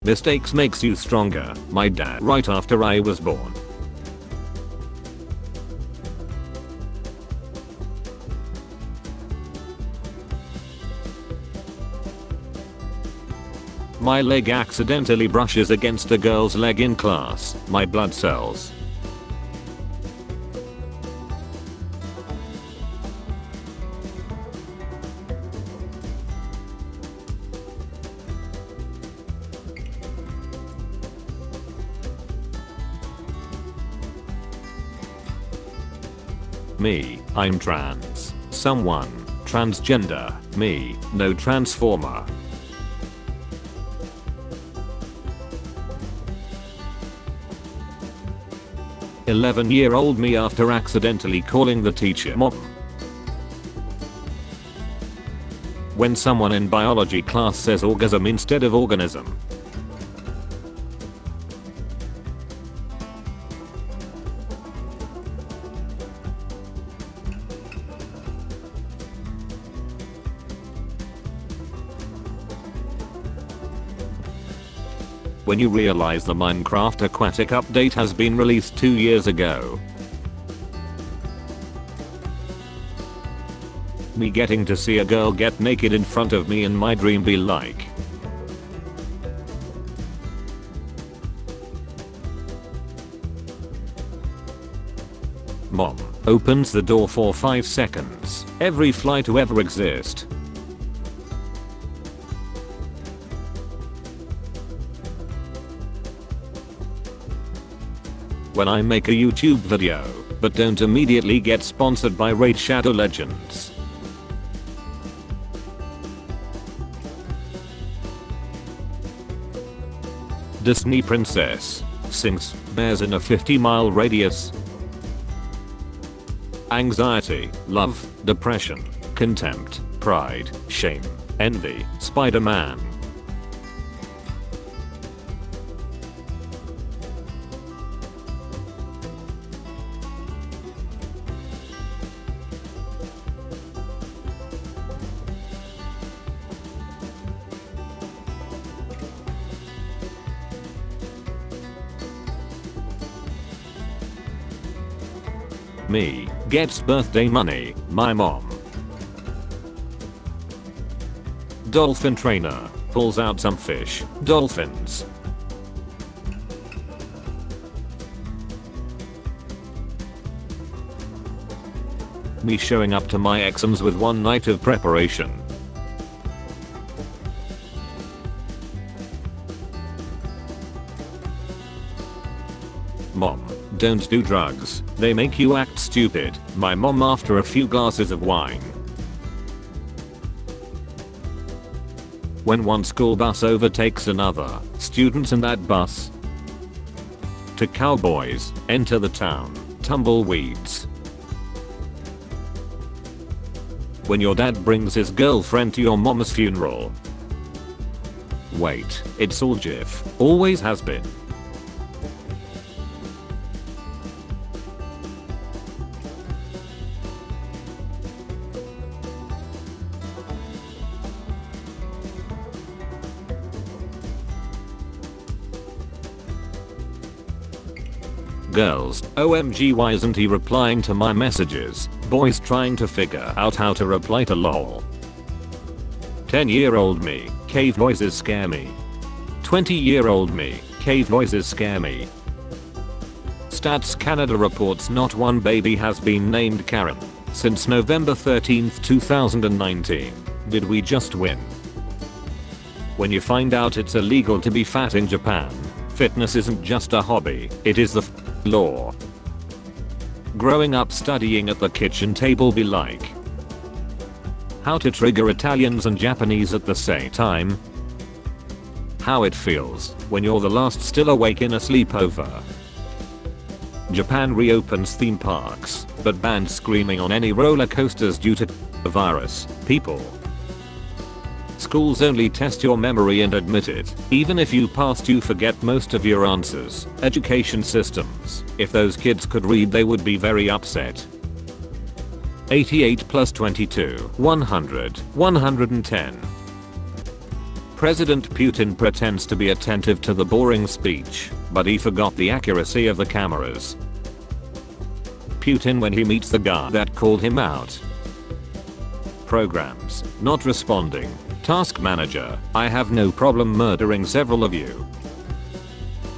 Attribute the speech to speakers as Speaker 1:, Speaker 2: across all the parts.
Speaker 1: Mistakes makes you stronger. My dad right after I was born. My leg accidentally brushes against a girl's leg in class. My blood cells. Me, I'm trans. Someone, transgender. Me, no transformer. "11-year-old me after accidentally calling the teacher mom." When someone in biology class says orgasm instead of organism. When you realize the Minecraft Aquatic update has been released 2 years ago. Me getting to see a girl get naked in front of me in my dream be like. Mom opens the door for 5 seconds. Every fly to ever exist. When I make a YouTube video, but don't immediately get sponsored by Raid Shadow Legends. Disney princess sings bears in a 50-mile radius. Anxiety, love, depression, contempt, pride, shame, envy, Spider-Man. Me gets birthday money. My mom. Dolphin trainer pulls out some fish. Dolphins. Me showing up to my exams with 1 night of preparation. Mom, don't do drugs. They make you act stupid. My mom after a few glasses of wine. When one school bus overtakes another, students in that bus. To cowboys, enter the town, tumbleweeds. When your dad brings his girlfriend to your mom's funeral. Wait, it's all GIF. Always has been. Girls, OMG why isn't he replying to my messages? Boys trying to figure out how to reply to lol. 10-year-old me, cave noises scare me. 20-year-old me, cave noises scare me. Stats Canada reports not one baby has been named Karen since November 13, 2019. Did we just win? When you find out it's illegal to be fat in Japan, fitness isn't just a hobby, it is the law. Growing up studying at the kitchen table be like. How to trigger Italians and Japanese at the same time. How it feels when you're the last still awake in a sleepover. Japan reopens theme parks, but bans screaming on any roller coasters due to the virus. People. Schools only test your memory and admit it. Even if you passed you forget most of your answers. Education systems. If those kids could read they would be very upset. 88 plus 22. 100. 110. President Putin pretends to be attentive to the boring speech, but he forgot the accuracy of the cameras. Putin when he meets the guy that called him out. Programs, not responding. Task manager, I have no problem murdering several of you.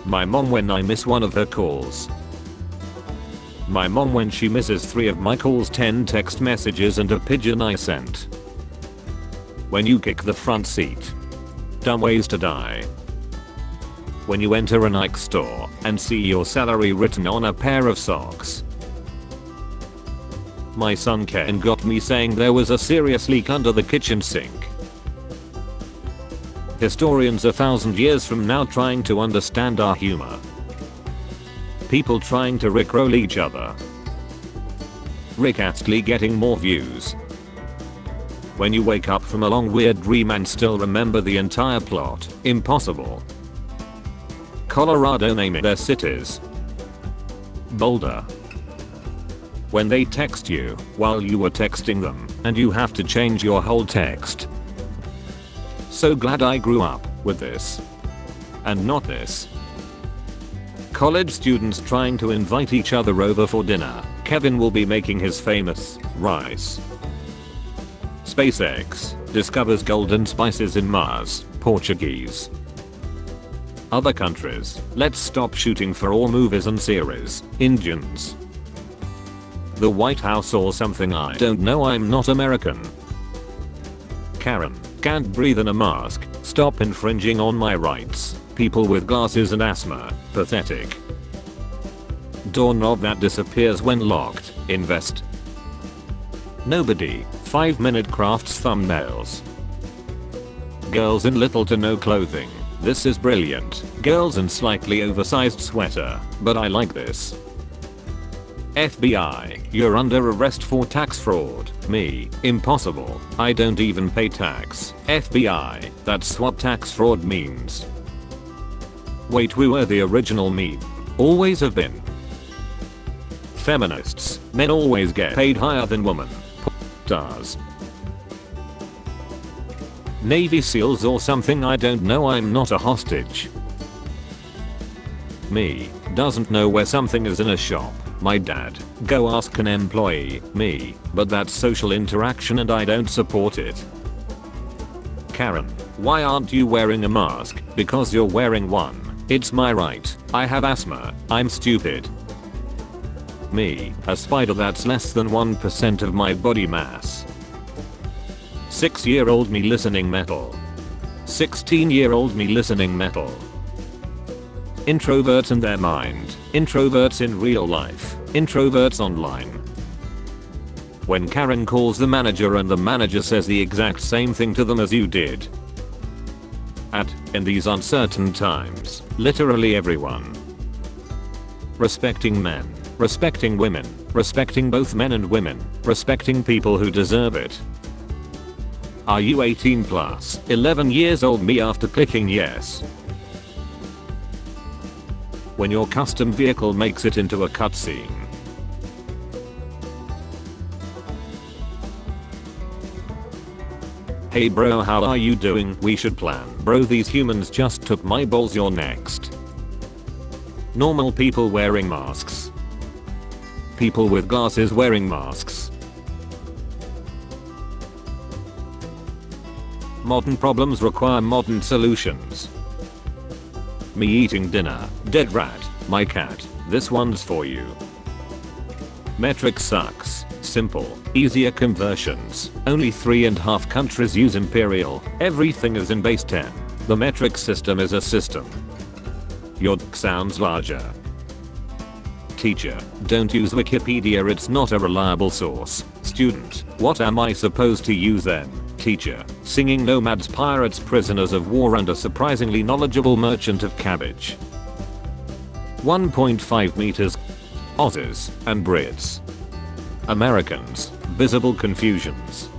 Speaker 1: My mom when I miss one of her calls. My mom when she misses 3 of my calls, 10 text messages and a pigeon I sent. When you kick the front seat. Dumb ways to die. When you enter a Nike store and see your salary written on a pair of socks. My son Ken got me saying there was a serious leak under the kitchen sink. Historians 1,000 years from now trying to understand our humor. People trying to rickroll each other. Rick Astley getting more views. When you wake up from a long weird dream and still remember the entire plot. Impossible. Colorado naming their cities. Boulder. When they text you while you were texting them and you have to change your whole text. So glad I grew up with this. And not this. College students trying to invite each other over for dinner. Kevin will be making his famous rice. SpaceX discovers golden spices in Mars. Portuguese. Other countries, let's stop shooting for all movies and series. Indians. The White House or something, I don't know, I'm not American. Karen, can't breathe in a mask, stop infringing on my rights. People with glasses and asthma, pathetic. Doorknob that disappears when locked, invest. Nobody, 5-minute crafts thumbnails. Girls in little to no clothing, this is brilliant. Girls in slightly oversized sweater, but I like this. FBI, you're under arrest for tax fraud. Me, impossible, I don't even pay tax. FBI, that's what tax fraud means. Wait, we were the original meme. Always have been. Feminists, men always get paid higher than women. Does. Navy SEALs or something, I don't know, I'm not a hostage. Me, doesn't know where something is in a shop. My dad, go ask an employee. Me, but that's social interaction and I don't support it. Karen, why aren't you wearing a mask? Because you're wearing one. It's my right. I have asthma. I'm stupid. Me, a spider that's less than 1% of my body mass. 6-year-old me listening metal. 16-year-old me listening metal. Introverts in their mind. Introverts in real life. Introverts online. When Karen calls the manager and the manager says the exact same thing to them as you did. In these uncertain times, literally everyone. Respecting men. Respecting women. Respecting both men and women. Respecting people who deserve it. Are you 18 plus? 11 years old me after clicking yes. When your custom vehicle makes it into a cutscene. Hey bro, how are you doing? We should plan. Bro, these humans just took my balls, you're next. Normal people wearing masks. People with glasses wearing masks. Modern problems require modern solutions. Me eating dinner. Dead rat. My cat. This one's for you. Metric sucks. Simple. Easier conversions. Only 3.5 countries use imperial. Everything is in base 10. The metric system is a system. Your d sounds larger. Teacher, don't use Wikipedia, it's not a reliable source. Student, what am I supposed to use then? Teacher, singing nomads, pirates, prisoners of war and a surprisingly knowledgeable merchant of cabbage. 1.5 meters. Aussies and Brits. Americans, visible confusions.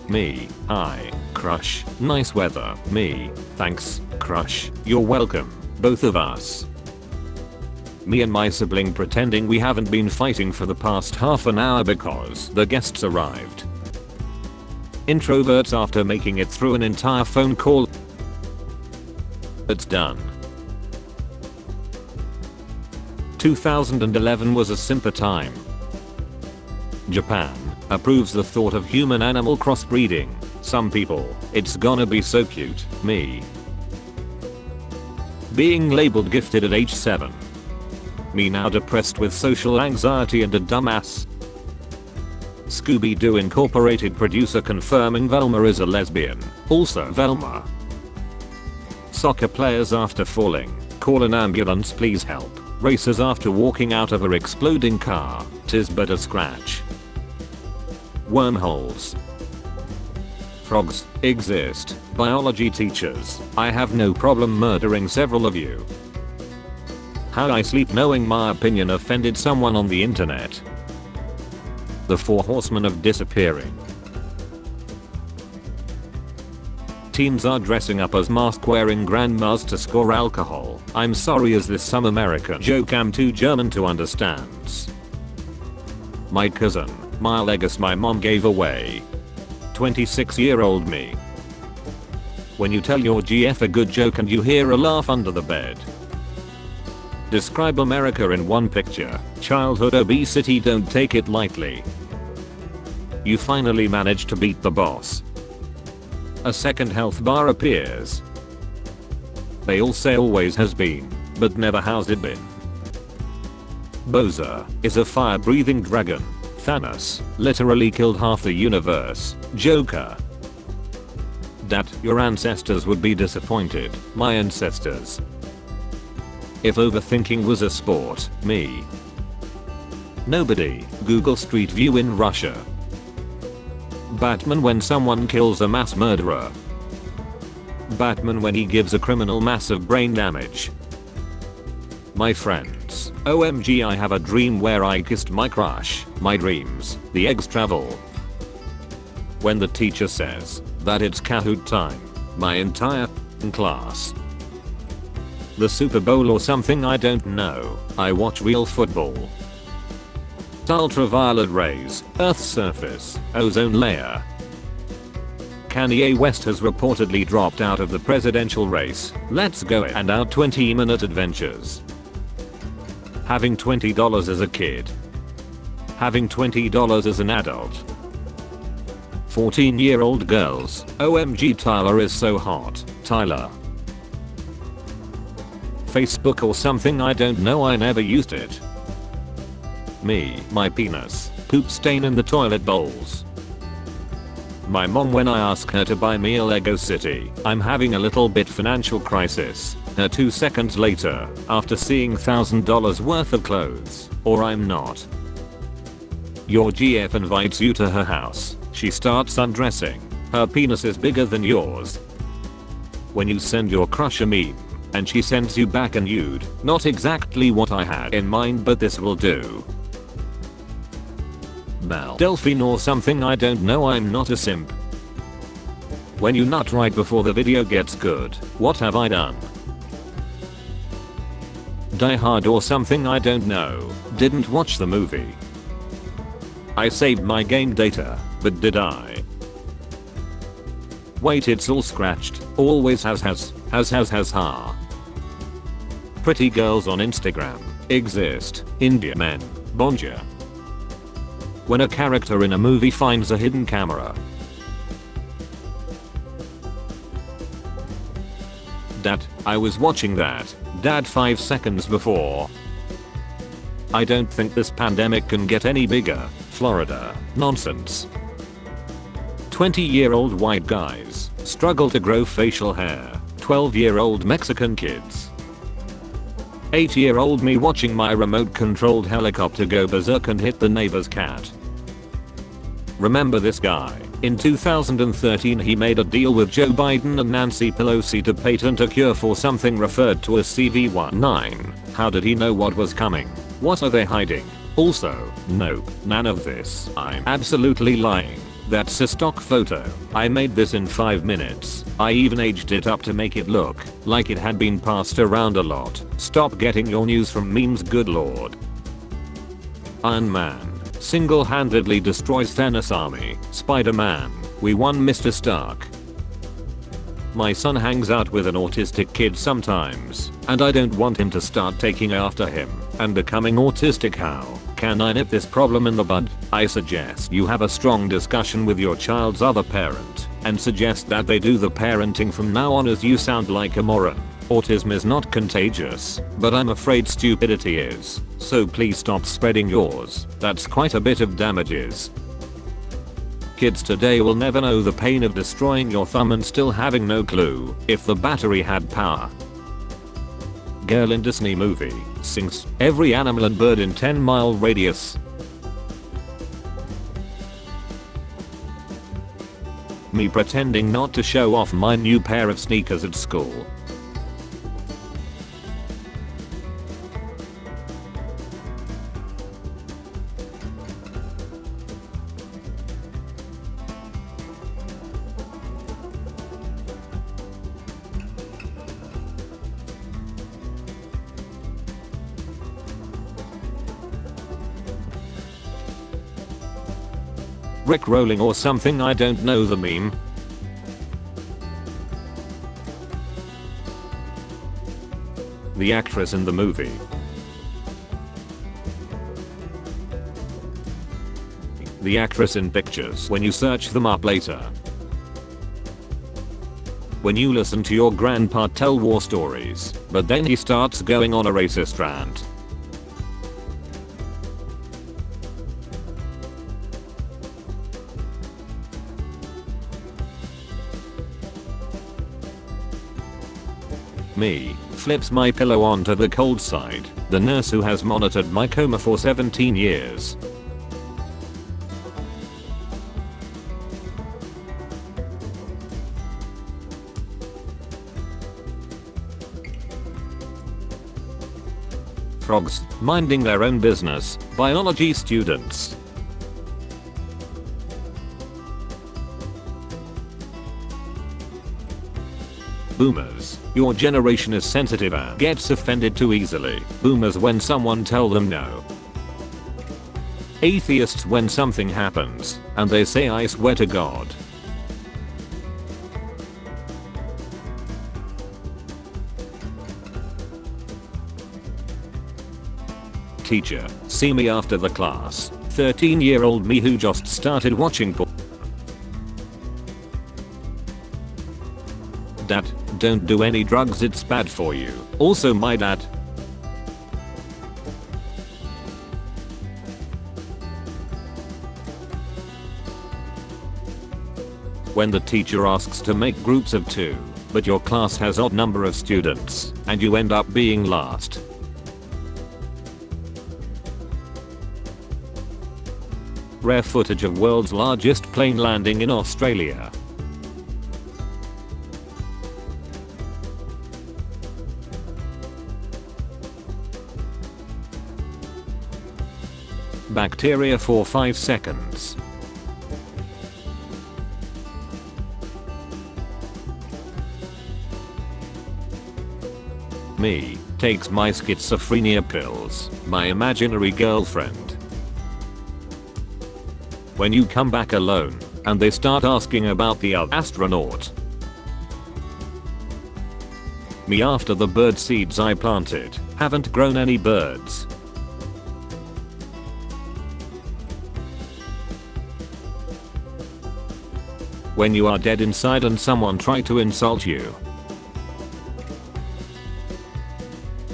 Speaker 1: Me, hi, crush, nice weather. Me, thanks, crush, you're welcome, both of us. Me and my sibling pretending we haven't been fighting for the past half an hour because the guests arrived. Introverts after making it through an entire phone call. It's done. 2011 was a simpler time. Japan approves the thought of human-animal crossbreeding. Some people, it's gonna be so cute, me. Being labeled gifted at age 7. Me now depressed with social anxiety and a dumbass. Scooby-Doo Incorporated producer confirming Velma is a lesbian. Also Velma. Soccer players after falling. Call an ambulance, please help. Racers after walking out of her exploding car. 'Tis but a scratch. Wormholes. Frogs exist. Biology teachers, I have no problem murdering several of you. How I sleep knowing my opinion offended someone on the internet. The 4 horsemen of disappearing. Teens are dressing up as mask-wearing grandmas to score alcohol. I'm sorry, is this some American joke I'm too German to understand? My cousin, my legacy my mom gave away. 26-year-old me. When you tell your GF a good joke and you hear a laugh under the bed. Describe America in one picture. Childhood obesity, don't take it lightly. You finally managed to beat the boss. A second health bar appears. They all say always has been, but never has it been. Bowser is a fire-breathing dragon. Thanos literally killed half the universe. Joker. That your ancestors would be disappointed. My ancestors. If overthinking was a sport, me. Nobody. Google Street View in Russia. Batman when someone kills a mass murderer. Batman when he gives a criminal massive brain damage. My friends, OMG, I have a dream where I kissed my crush. My dreams, the eggs travel. When the teacher says that it's Kahoot time, my entire class. The Super Bowl or something, I don't know. I watch real football. Ultraviolet rays, Earth's surface, ozone layer. Kanye West has reportedly dropped out of the presidential race. Let's go and out 20-minute adventures. Having $20 as a kid. Having $20 as an adult. 14-year-old girls. OMG, Tyler is so hot. Tyler. Facebook or something, I don't know, I never used it. Me, my penis, poop stain in the toilet bowls. My mom when I ask her to buy me a Lego City. I'm having a little bit financial crisis. Her 2 seconds later, after seeing $1,000 worth of clothes, or I'm not. Your GF invites you to her house. She starts undressing. Her penis is bigger than yours. When you send your crush a meme, and she sends you back a nude, not exactly what I had in mind, but this will do. Belle Delphine or something, I don't know, I'm not a simp. When you nut right before the video gets good, what have I done? Die Hard or something, I don't know, didn't watch the movie. I saved my game data, but did I? Wait, it's all scratched, always has ha. Pretty girls on Instagram exist. India men, bonjour. When a character in a movie finds a hidden camera. Dad, I was watching that. Dad 5 seconds before. I don't think this pandemic can get any bigger. Florida. Nonsense. 20-year-old white guys struggle to grow facial hair. 12-year-old Mexican kids. 8-year-old me watching my remote-controlled helicopter go berserk and hit the neighbor's cat. Remember this guy? In 2013 he made a deal with Joe Biden and Nancy Pelosi to patent a cure for something referred to as V180. How did he know what was coming? What are they hiding? Also, nope, none of this. I'm absolutely lying. That's a stock photo. I made this in 5 minutes. I even aged it up to make it look like it had been passed around a lot. Stop getting your news from memes, good lord. Iron Man single-handedly destroys Thanos' army. Spider-Man We won, Mr. Stark. My son hangs out with an autistic kid sometimes, and I don't want him to start taking after him and becoming autistic. How can I nip this problem in the bud? I suggest you have a strong discussion with your child's other parent and suggest that they do the parenting from now on, as you sound like a moron. Autism is not contagious, but I'm afraid stupidity is, so please stop spreading yours. That's quite a bit of damages. Kids today will never know the pain of destroying your thumb and still having no clue if the battery had power. Girl in Disney movie sings every animal and bird in 10-mile radius. Me pretending not to show off my new pair of sneakers at school. Rick rolling or something, I don't know the meme. The actress in the movie. The actress in pictures when you search them up later. When you listen to your grandpa tell war stories, but then he starts going on a racist rant. Me flips my pillow onto the cold side. The nurse who has monitored my coma for 17 years. Frogs minding their own business. Biology students. Boomers. Your generation is sensitive and gets offended too easily. Boomers when someone tell them no. Atheists when something happens and they say I swear to God. Teacher, see me after the class. 13-year-old me who just started watching porn. Dad, don't do any drugs, it's bad for you. Also my dad. When the teacher asks to make groups of 2, but your class has odd number of students, and you end up being last. Rare footage of world's largest plane landing in Australia. Bacteria for 5 seconds. Me takes my schizophrenia pills. My imaginary girlfriend. When you come back alone and they start asking about the other astronaut. Me after the bird seeds I planted haven't grown any birds. When you are dead inside and someone try to insult you.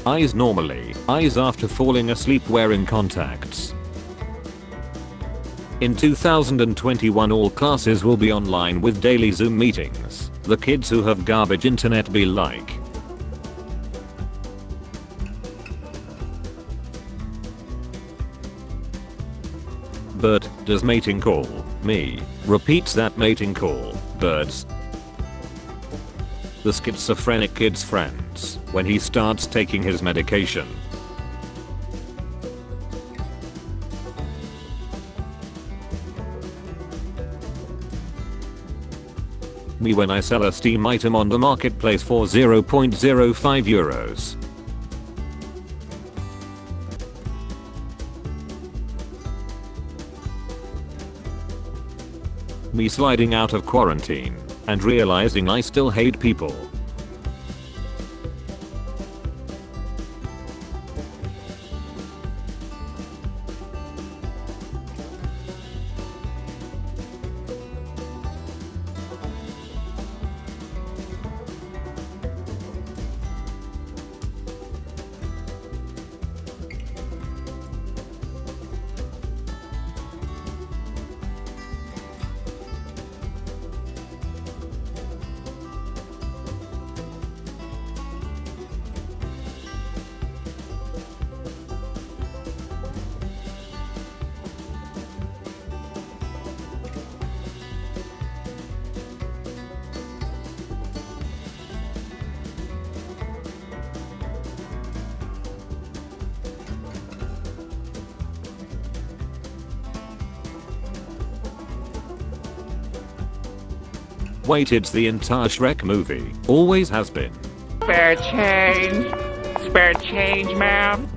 Speaker 1: Eyes normally, eyes after falling asleep wearing contacts. In 2021 all classes will be online with daily Zoom meetings. The kids who have garbage internet be like. Bird does mating call. Me repeats that mating call. Birds. The schizophrenic kid's friends when he starts taking his medication. Me when I sell a Steam item on the marketplace for 0.05 euros. Me sliding out of quarantine and realizing I still hate people. Wait, it's the entire Shrek movie. Always has been.
Speaker 2: Spare change. Spare change, ma'am.